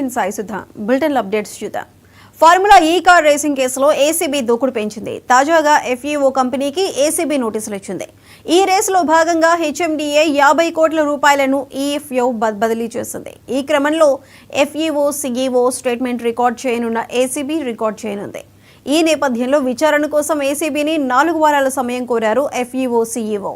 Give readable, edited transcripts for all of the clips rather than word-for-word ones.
నేను Sai Sudha. Bulletin updates చూద్దాం. Formula ఈ కార్ రేసింగ్ కేసులో ఏసీబీ దూకుడు పెంచింది. తాజాగా ఎఫ్ఈఓ కంపెనీకి ఏసీబీ నోటీసులు ఇచ్చింది. ఈ రేసులో భాగంగా హెచ్ఎండిఏ 50 కోట్ల రూపాయలను ఈఎఫ్ఓ బదిలీ చేసింది. ఈ క్రమంలో ఎఫ్ఈఓ సీఈఓ స్టేట్మెంట్ రికార్డ్ చేయనున్న ఏసీబీ రికార్డ్ చేయనుంది. ఈ నేపథ్యంలో విచారణ కోసం ఏసీబీని 4 వారాల సమయం కోరారు ఎఫ్ఈఓ సీఈఓ.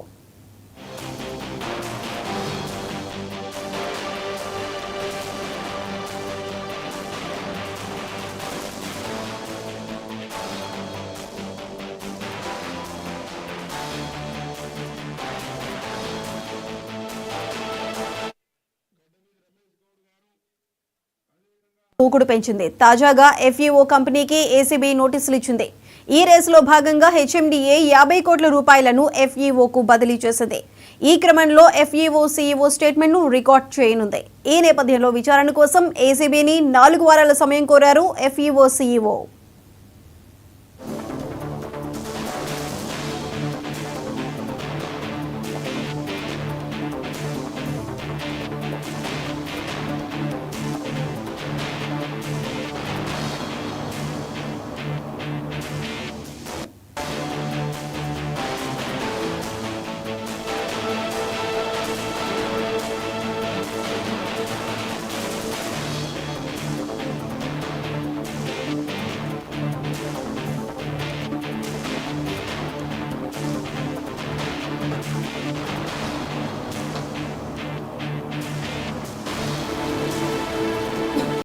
దూకుడు పెంచింది. తాజాగా ఎఫ్ఈఓ కంపెనీకి ఏసీబీ నోటీసులు ఇచ్చింది. ఈ రేసులో భాగంగా హెచ్ఎండిఏ 50 కోట్ల రూపాయలను ఎఫ్ఈఓకు బదిలీ చేసింది. ఈ క్రమంలో ఎఫ్ఈఓ సీఈఓ స్టేట్మెంట్ను రికార్డ్ చేయనుంది. ఈ నేపథ్యంలో విచారణ కోసం ఏసీబీని 4 వారాల సమయం కోరారు ఎఫ్ఈఓ సీఈఓ.